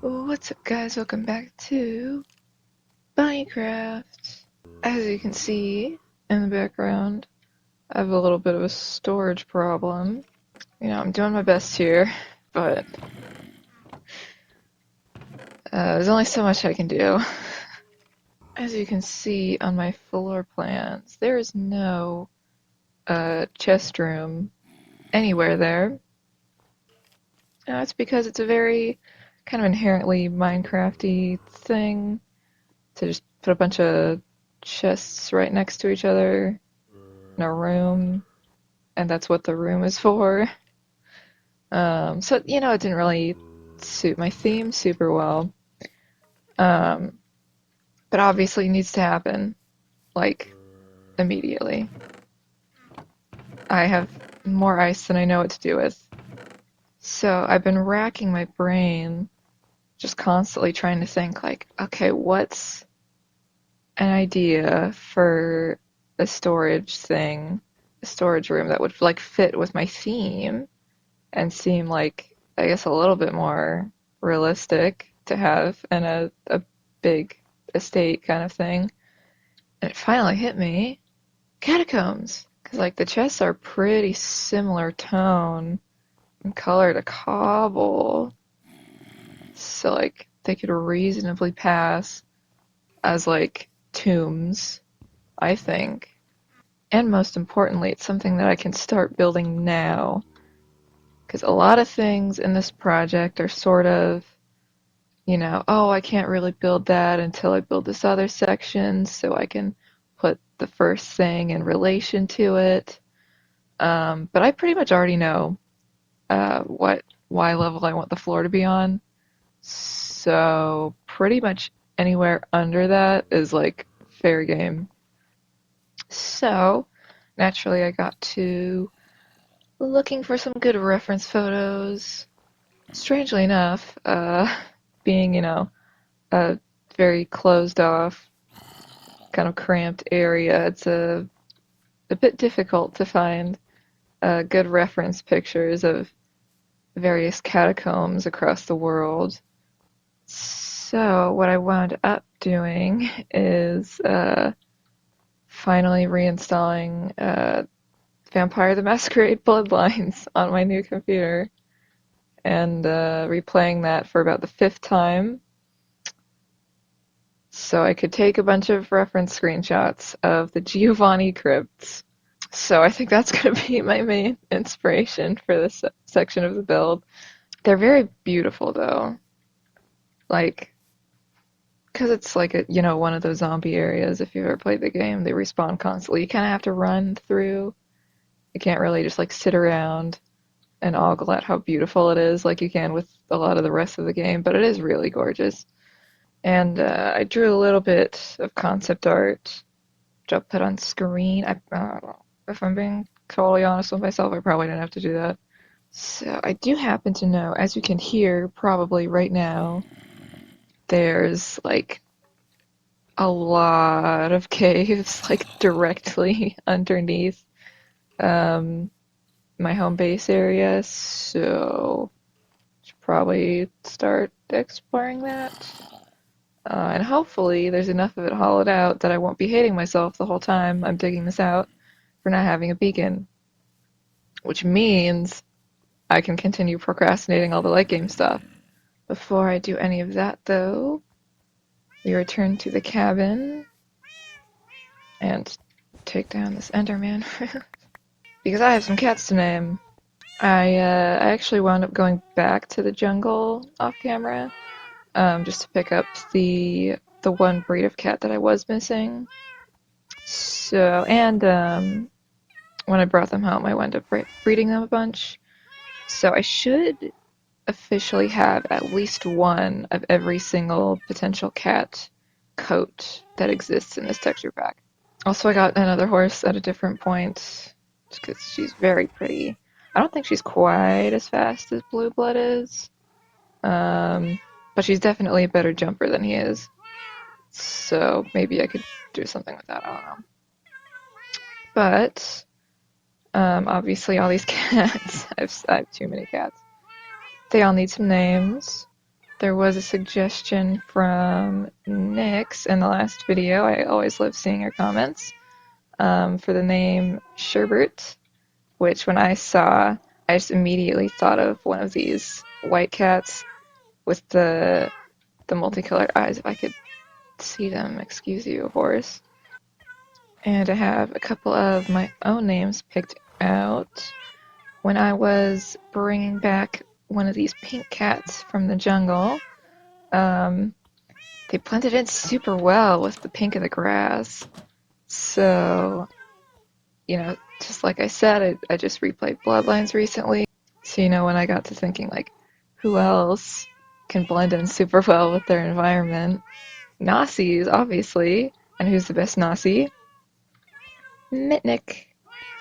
What's up, guys? Welcome back to Minecraft. As you can see in the background, I have a little bit of a storage problem. I'm doing my best here, but there's only so much I can do. As you can see on my floor plans, there is no chest room anywhere there. It's because it's a very kind of inherently Minecrafty thing to just put a bunch of chests right next to each other in a room, and that's what the room is for. So it didn't really suit my theme super well. Um, but obviously it needs to happen, like, immediately. I have more ice than I know what to do with. So I've been racking my brain, just constantly trying to think, like, okay, what's an idea for a storage thing, a storage room that would, like, fit with my theme and seem like, I guess, a little bit more realistic to have in a big estate kind of thing. And it finally hit me. Catacombs. Because, like, the chests are pretty similar tone and color to cobble. So, like, they could reasonably pass as, like, tombs, I think. And most importantly, it's something that I can start building now. Because a lot of things in this project are sort of, oh, I can't really build that until I build this other section, so I can put the first thing in relation to it. But I pretty much already know what Y level I want the floor to be on. So pretty much anywhere under that is like fair game. So naturally, I got to looking for some good reference photos. Strangely enough, being, a very closed off, kind of cramped area, it's a bit difficult to find good reference pictures of various catacombs across the world. So, what I wound up doing is finally reinstalling Vampire the Masquerade Bloodlines on my new computer and replaying that for about the fifth time so I could take a bunch of reference screenshots of the Giovanni crypts. So I think that's going to be my main inspiration for this section of the build. They're very beautiful though. Like, because it's like one of those zombie areas. If you've ever played the game, they respawn constantly. You kind of have to run through. You can't really just like sit around and ogle at how beautiful it is like you can with a lot of the rest of the game, but it is really gorgeous. And I drew a little bit of concept art, which I'll put on screen. I don't know. If I'm being totally honest with myself, I probably didn't have to do that. So I do happen to know, as you can hear probably right now, there's like a lot of caves like directly underneath um, my home base area, so should probably start exploring that. And hopefully there's enough of it hollowed out that I won't be hating myself the whole time I'm digging this out for not having a beacon. Which means I can continue procrastinating all the late game stuff. Before I do any of that, though, we return to the cabin and take down this Enderman. Because I have some cats to name. I actually wound up going back to the jungle off camera, just to pick up the one breed of cat that I was missing. So, and when I brought them home, I wound up breeding them a bunch. So I should officially have at least one of every single potential cat coat that exists in this texture pack. Also, I got another horse at a different point because she's very pretty. I don't think she's quite as fast as Blue Blood is, but she's definitely a better jumper than he is. So maybe I could do something with that. I don't know. But obviously, all these cats, I have too many cats. They all need some names. there was a suggestion from Nyx in the last video. I always love seeing your comments. For the name Sherbert, which when I saw, I just immediately thought of one of these white cats with the multicolored eyes. If I could see them, excuse you, of course. And I have a couple of my own names picked out. When I was bringing back one of these pink cats from the jungle, they blended in super well with the pink of the grass. So, just like I said, I just replayed Bloodlines recently. So, when I got to thinking, like, who else can blend in super well with their environment? Nazis, obviously. And who's the best Nazi? Mitnick.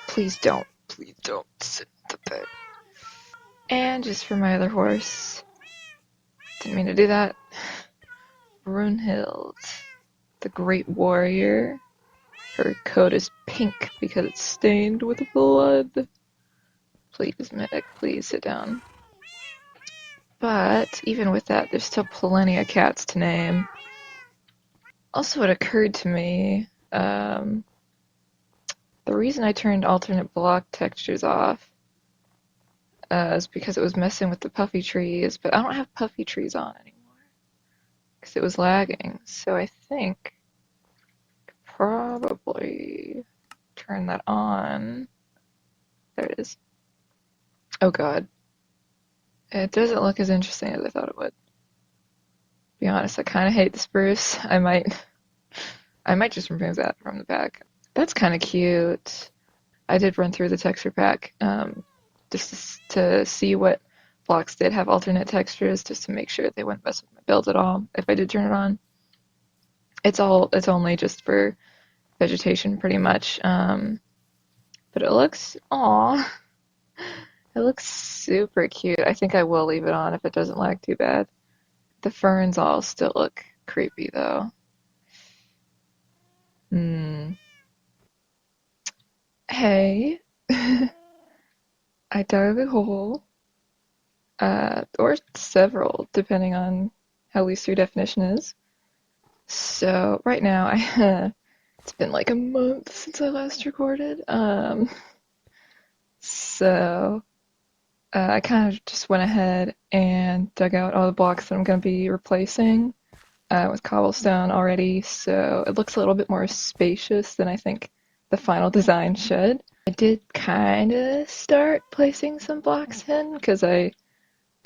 Please don't. Please don't sit in the bed. And just for my other horse. Didn't mean to do that. Brunhild, the great warrior. Her coat is pink because it's stained with blood. Please, Mitnick, please sit down. But even with that, there's still plenty of cats to name. Also, it occurred to me, the reason I turned alternate block textures off is because it was messing with the puffy trees, but I don't have puffy trees on anymore because it was lagging. So I think I could probably turn that on. There it is. Oh god. It doesn't look as interesting as I thought it would. To be honest, I kind of hate the spruce. I might just remove that from the pack. That's kind of cute. I did run through the texture pack just to see what blocks did have alternate textures, just to make sure they wouldn't mess with my build at all if I did turn it on. It's only just for vegetation pretty much. But it looks, it looks super cute. I think I will leave it on if it doesn't lag too bad. The ferns all still look creepy though. Hey, I dug a hole, or several, depending on how loose your definition is. So right now, it's been like a month since I last recorded. So I kind of just went ahead and dug out all the blocks that I'm going to be replacing with cobblestone already. So it looks a little bit more spacious than I think the final design should. I did kind of start placing some blocks in because I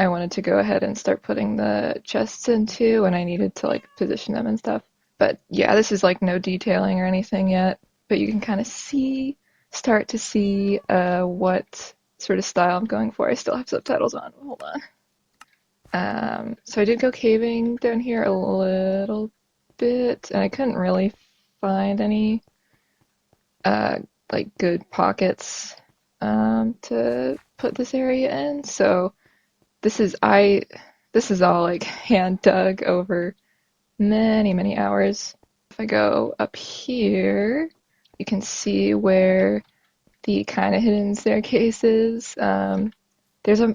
wanted to go ahead and start putting the chests in too, and I needed to like position them and stuff. But yeah, this is like no detailing or anything yet, but you can kind of start to see what sort of style I'm going for. I still have subtitles on. Hold on. So I did go caving down here a little bit, and I couldn't really find any like good pockets to put this area in. So this is all like hand dug over many hours. If I go up here, you can see where the kind of hidden staircase is. There's a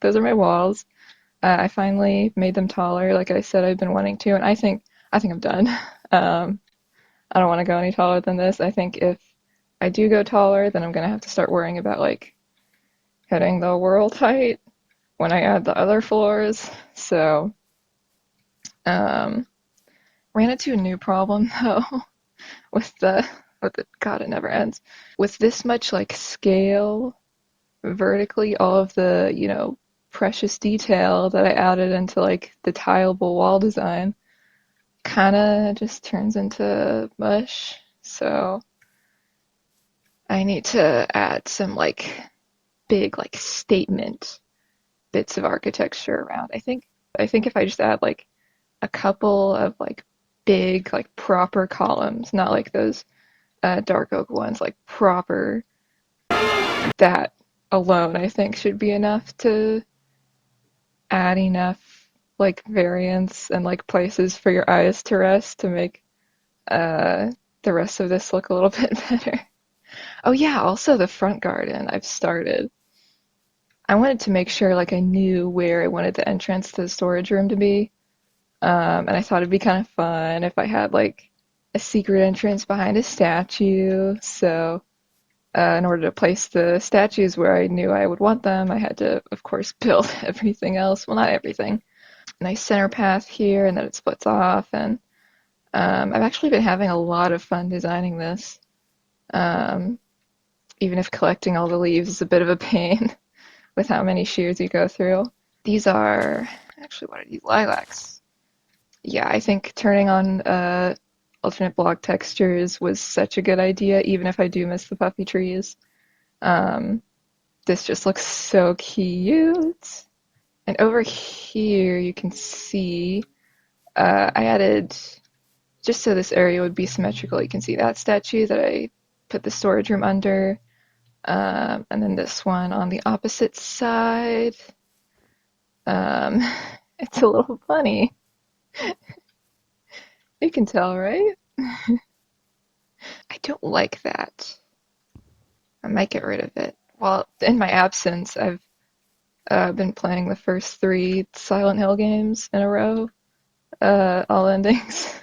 those are my walls. I finally made them taller, like I said I've been wanting to, and I think I'm done. I don't want to go any taller than this. I think if I do go taller, then I'm gonna have to start worrying about like hitting the world height when I add the other floors. So, ran into a new problem though with the God, it never ends. With this much like scale vertically, all of the precious detail that I added into like the tileable wall design kind of just turns into mush. So I need to add some like big like statement bits of architecture around. I think if I just add like a couple of like big like proper columns, not like those dark oak ones, like proper, that alone I think should be enough to add enough like variance and like places for your eyes to rest to make the rest of this look a little bit better. Oh yeah, also the front garden I've started. I wanted to make sure like I knew where I wanted the entrance to the storage room to be. And I thought it'd be kind of fun if I had like a secret entrance behind a statue. So, in order to place the statues where I knew I would want them, I had to, of course, build everything else. Well, not everything. Nice center path here, and then it splits off. And I've actually been having a lot of fun designing this, um, even if collecting all the leaves is a bit of a pain with how many shears you go through. These are actually what are these lilacs? Yeah, I think turning on alternate block textures was such a good idea, even if I do miss the puffy trees. Um, this just looks so cute. And over here, you can see I added, just so this area would be symmetrical, you can see that statue that I put the storage room under. And then this one on the opposite side. Um, it's a little funny. You can tell, right? I don't like that. I might get rid of it. Well, in my absence, I've been playing the first three Silent Hill games in a row, all endings.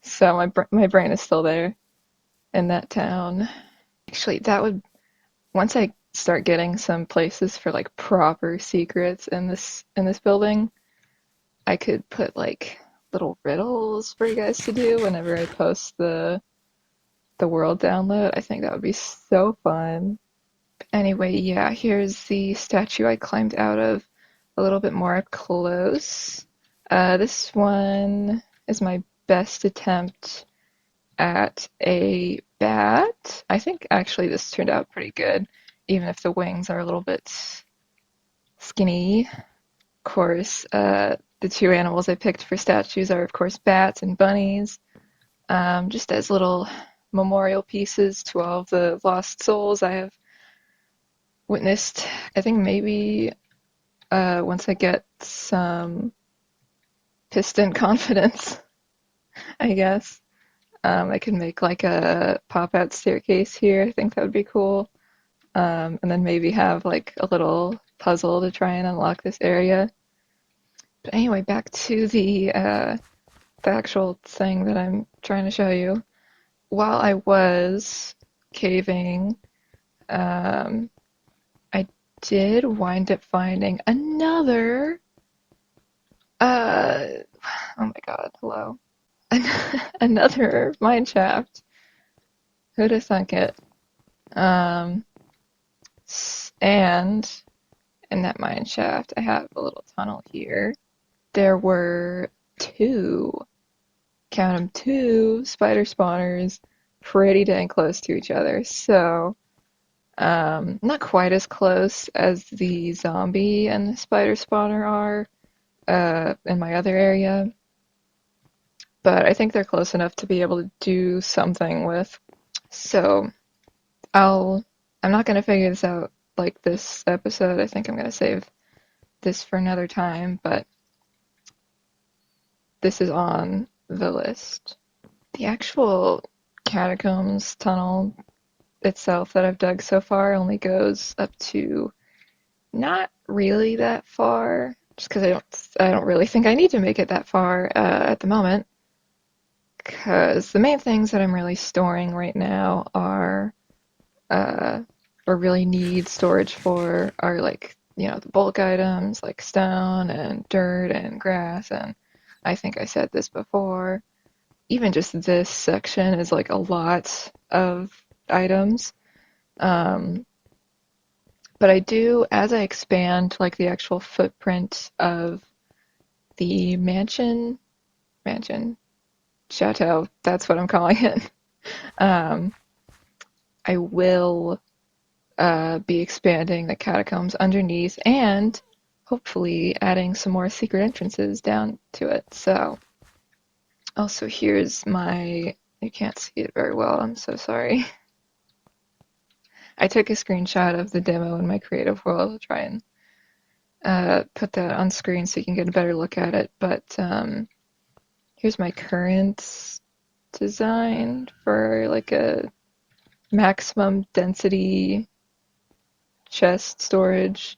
So my brain is still there in that town. Actually, that would once I start getting some places for like proper secrets in this building, I could put like little riddles for you guys to do whenever I post the world download. I think that would be so fun. Anyway, yeah, here's the statue I climbed out of a little bit more up close. This one is my best attempt at a bat. I think actually this turned out pretty good, even if the wings are a little bit skinny. Of course, the two animals I picked for statues are, of course, bats and bunnies, just as little memorial pieces to all of the lost souls I have witnessed. I think maybe once I get some piston confidence, I guess, I can make like a pop-out staircase here. I think that would be cool. And then maybe have like a little puzzle to try and unlock this area. But anyway, back to the actual thing that I'm trying to show you. While I was caving, um, I did wind up finding another. Uh, oh my God! Hello, another mine shaft. Who'd have thunk it? Um, and in that mine shaft, I have a little tunnel here. There were two, count them, two spider spawners pretty dang close to each other. So, not quite as close as the zombie and the spider spawner are in my other area, but I think they're close enough to be able to do something with. So, I'll, I'm not gonna figure this out like this episode. I think I'm gonna save this for another time, but this is on the list. The actual catacombs tunnel itself that I've dug so far only goes up to not really that far, just because I don't really think I need to make it that far at the moment. Because the main things that I'm really storing right now are, uh, or really need storage for, are like, you know, the bulk items like stone and dirt and grass. And I think I said this before. Even just this section is like a lot of items. Um, but I do, as I expand like the actual footprint of the mansion, chateau, that's what I'm calling it. Um, I will be expanding the catacombs underneath and hopefully adding some more secret entrances down to it. So, also here's my, you can't see it very well, I'm so sorry. I took a screenshot of the demo in my creative world to try and put that on screen so you can get a better look at it. But here's my current design for like a maximum density chest storage.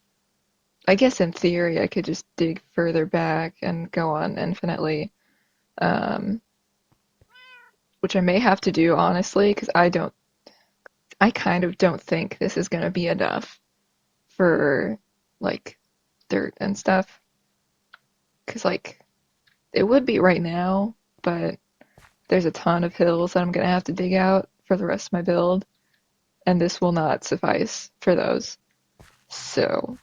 I guess in theory I could just dig further back and go on infinitely, um, which I may have to do honestly, because I kind of don't think this is gonna be enough for like dirt and stuff. Because like it would be right now, but there's a ton of hills that I'm gonna have to dig out for the rest of my build, and this will not suffice for those. So,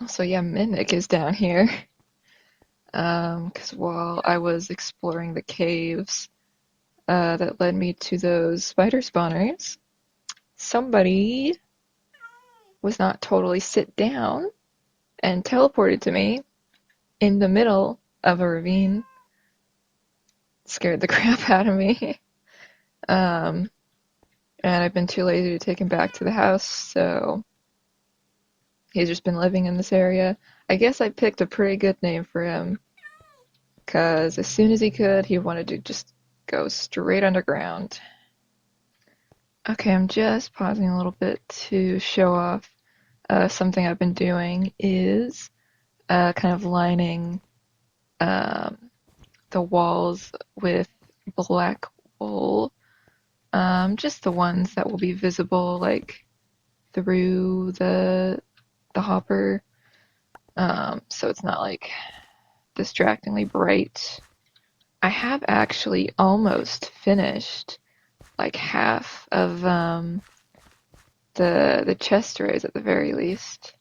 so yeah, Mimic is down here. Because while I was exploring the caves that led me to those spider spawners, somebody was not totally sit down and teleported to me in the middle of a ravine. Scared the crap out of me. Um, and I've been too lazy to take him back to the house, so he's just been living in this area. I guess I picked a pretty good name for him, because as soon as he could, he wanted to just go straight underground. Okay, I'm just pausing a little bit to show off something I've been doing is kind of lining um, the walls with black wool, just the ones that will be visible like through the hopper, so it's not like distractingly bright. I have actually almost finished like half of the chest rays at the very least.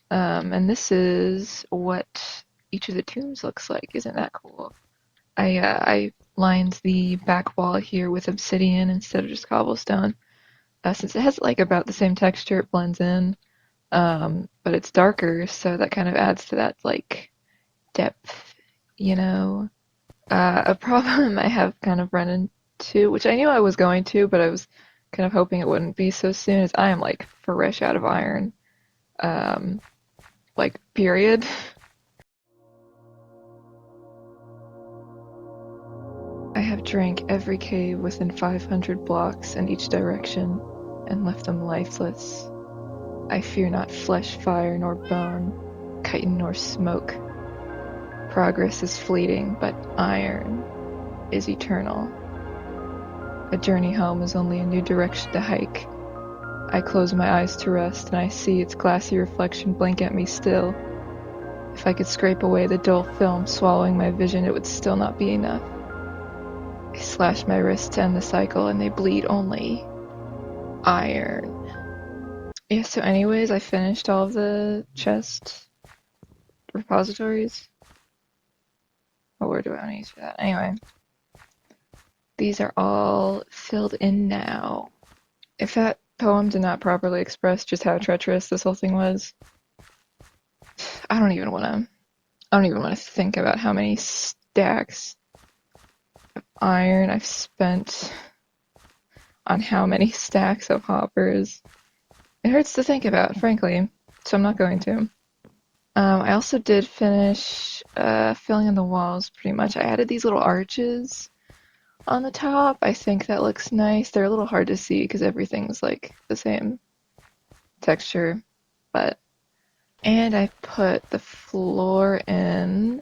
And this is what each of the tombs looks like. Isn't that cool? I lined the back wall here with obsidian instead of just cobblestone. Since it has like about the same texture, it blends in. But it's darker, so that kind of adds to that like depth, you know. A problem I have kind of run into, which I knew I was going to, but I was kind of hoping it wouldn't be so soon, is I am like fresh out of iron. Um, like period. I have drank every cave within 500 blocks in each direction, and left them lifeless. I fear not flesh, fire, nor bone, chitin, nor smoke. Progress is fleeting, but iron is eternal. A journey home is only a new direction to hike. I close my eyes to rest, and I see its glassy reflection blink at me still. If I could scrape away the dull film swallowing my vision, it would still not be enough. I slash my wrists to end the cycle, and they bleed only iron. Yeah, so anyways, I finished all of the chest repositories. What word do I want to use for that? Anyway, these are all filled in now. If that poem did not properly express just how treacherous this whole thing was, I don't even want to. I don't even want to think about how many stacks of iron I've spent on how many stacks of hoppers. It hurts to think about, frankly, so I'm not going to. I also did finish filling in the walls pretty much. I added these little arches on the top. I think that looks nice. They're a little hard to see because everything's like the same texture, but and I put the floor in,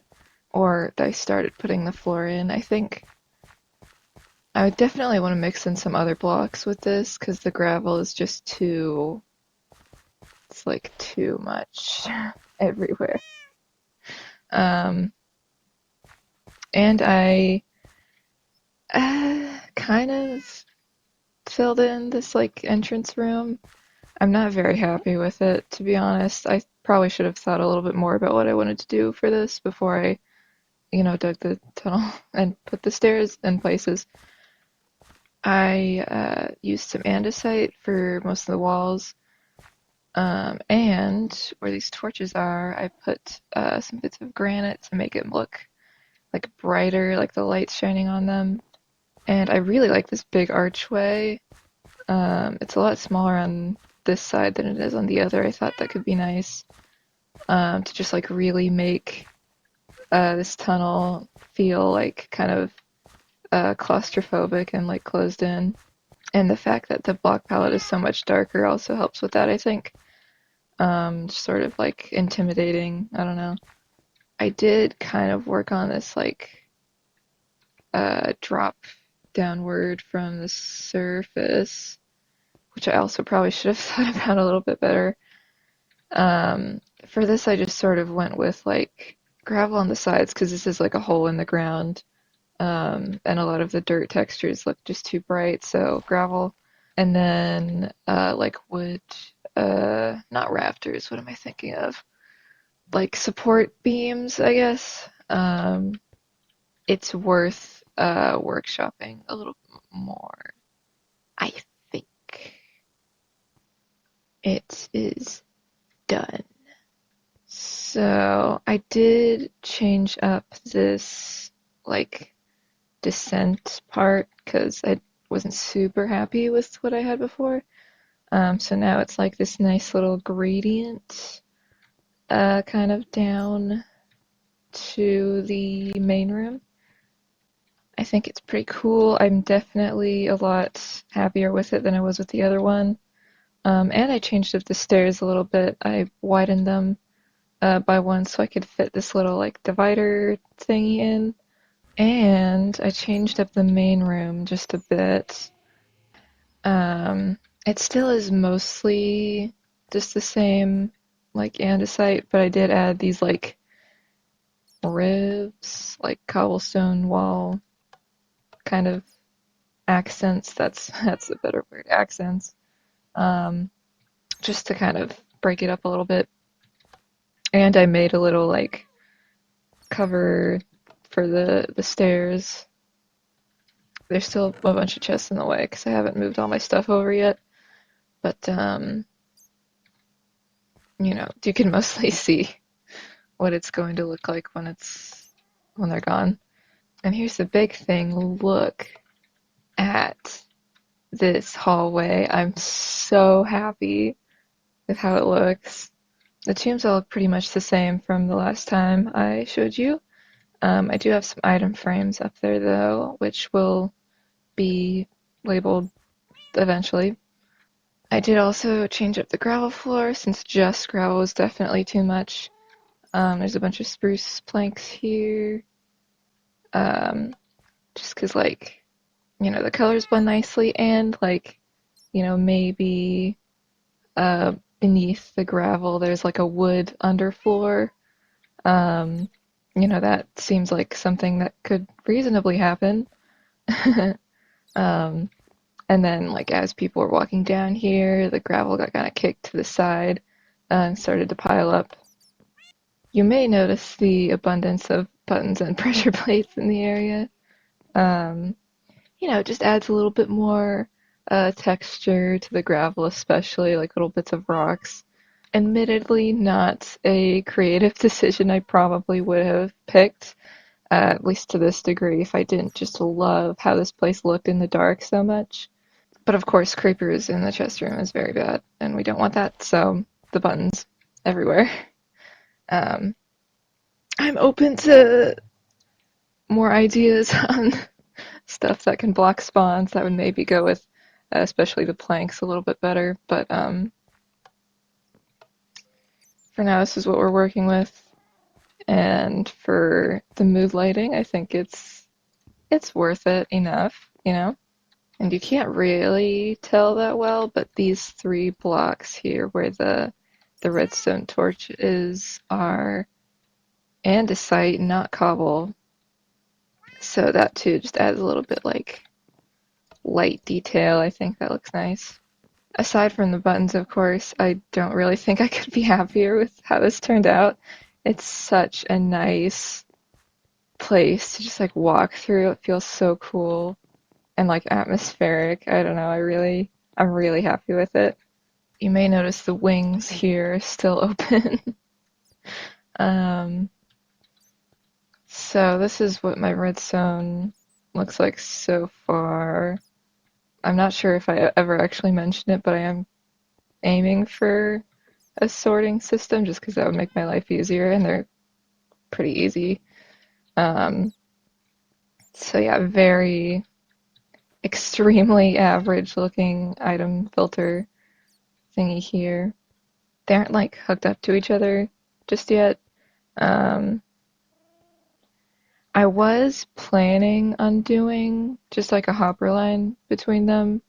or I started putting the floor in. I think I would definitely want to mix in some other blocks with this because the gravel is just it's like too much everywhere. Um, and I kind of filled in this like entrance room. I'm not very happy with it, to be honest. I probably should have thought a little bit more about what I wanted to do for this before I, dug the tunnel and put the stairs in places. I used some andesite for most of the walls. And where these torches are, I put some bits of granite to make it look like brighter, like the light's shining on them. And I really like this big archway. It's a lot smaller on this side than it is on the other. I thought that could be nice to just like really make this tunnel feel like kind of claustrophobic and like closed in. And the fact that the block palette is so much darker also helps with that, I think. Sort of like intimidating. I don't know. I did kind of work on this like drop downward from the surface, which I also probably should have thought about a little bit better. For this, I just sort of went with like gravel on the sides because this is like a hole in the ground, and a lot of the dirt textures look just too bright, so gravel. And then like wood, not rafters, what am I thinking of? Like support beams, I guess. It's worth workshopping a little more. I think it is done. So I did change up this like descent part because I wasn't super happy with what I had before. So now it's like this nice little gradient, kind of down to the main room. I think it's pretty cool. I'm definitely a lot happier with it than I was with the other one. And I changed up the stairs a little bit. I widened them by one so I could fit this little like divider thingy in. And I changed up the main room just a bit. It still is mostly just the same like andesite, but I did add these like ribs, like cobblestone wall kind of accents. That's a better word, accents. Um, just to kind of break it up a little bit. And I made a little like cover for the stairs. There's still a bunch of chests in the way because I haven't moved all my stuff over yet. But you can mostly see what it's going to look like when they're gone. And here's the big thing. Look at this hallway. I'm so happy with how it looks. The tombs all look pretty much the same from the last time I showed you. I do have some item frames up there though, which will be labeled eventually. I did also change up the gravel floor since just gravel was definitely too much. There's a bunch of spruce planks here. Um, just because like, the colors blend nicely and like, maybe beneath the gravel there's like a wood underfloor. Um, that seems like something that could reasonably happen. um, and then like as people were walking down here, the gravel got kind of kicked to the side and started to pile up. You may notice the abundance of buttons and pressure plates in the area. Um, it just adds a little bit more texture to the gravel, especially like little bits of rocks. Admittedly, not a creative decision I probably would have picked, at least to this degree, if I didn't just love how this place looked in the dark so much. But of course, creepers in the chest room is very bad, and we don't want that, so the buttons everywhere. Um, I'm open to more ideas on stuff that can block spawns. That would maybe go with, especially the planks, a little bit better. But for now, this is what we're working with. And for the mood lighting, I think it's worth it enough. And you can't really tell that well, but these three blocks here where the redstone torch is are andesite, not cobble. So that too just adds a little bit like light detail. I think that looks nice. Aside from the buttons, of course, I don't really think I could be happier with how this turned out. It's such a nice place to just like walk through. It feels so cool and like atmospheric. I don't know. I'm really happy with it. You may notice the wings here are still open. um, so this is what my redstone looks like so far. I'm not sure if I ever actually mentioned it, but I am aiming for a sorting system just because that would make my life easier, and they're pretty easy. Um, so yeah, very, extremely average looking item filter thingy here. They aren't like hooked up to each other just yet. Um, I was planning on doing just like a hopper line between them,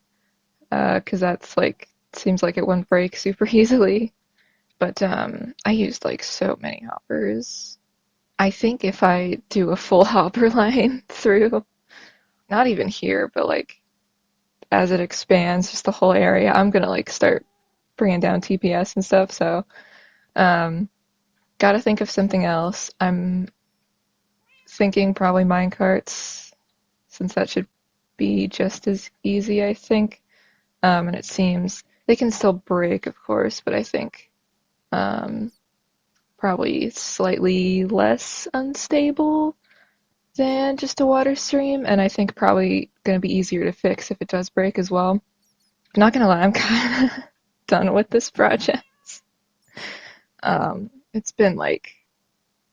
'cause that's like seems like it wouldn't break super easily. But I used like so many hoppers. I think if I do a full hopper line through, not even here, but like as it expands, just the whole area, I'm gonna like start bringing down TPS and stuff. So um, gotta think of something else. I'm thinking probably minecarts, since that should be just as easy, I think. And it seems they can still break, of course, but I think um, probably slightly less unstable than just a water stream, and I think probably going to be easier to fix if it does break as well. Not gonna lie, I'm kind of done with this project. It's been like,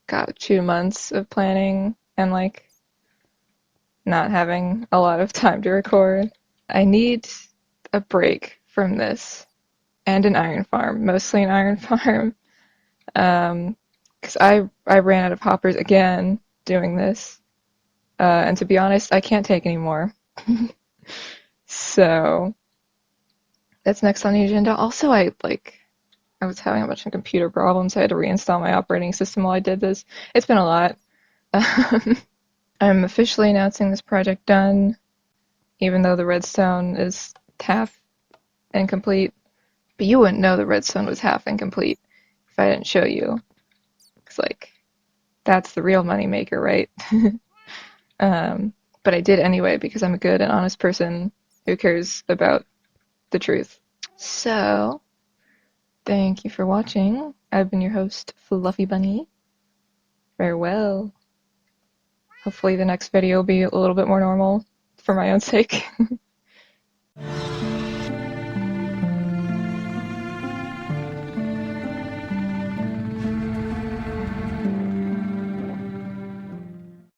got 2 months of planning and like not having a lot of time to record. I need a break from this and an iron farm, mostly an iron farm. Because I ran out of hoppers again doing this, and to be honest, I can't take any more. So that's next on the agenda. Also, I was having a bunch of computer problems. I had to reinstall my operating system while I did this. It's been a lot. I'm officially announcing this project done, even though the redstone is half incomplete. But you wouldn't know the redstone was half incomplete if I didn't show you. It's like, that's the real money maker, right? But I did anyway because I'm a good and honest person who cares about the truth. So, thank you for watching. I've been your host, Fluffy Bunny. Farewell. Hopefully the next video will be a little bit more normal for my own sake.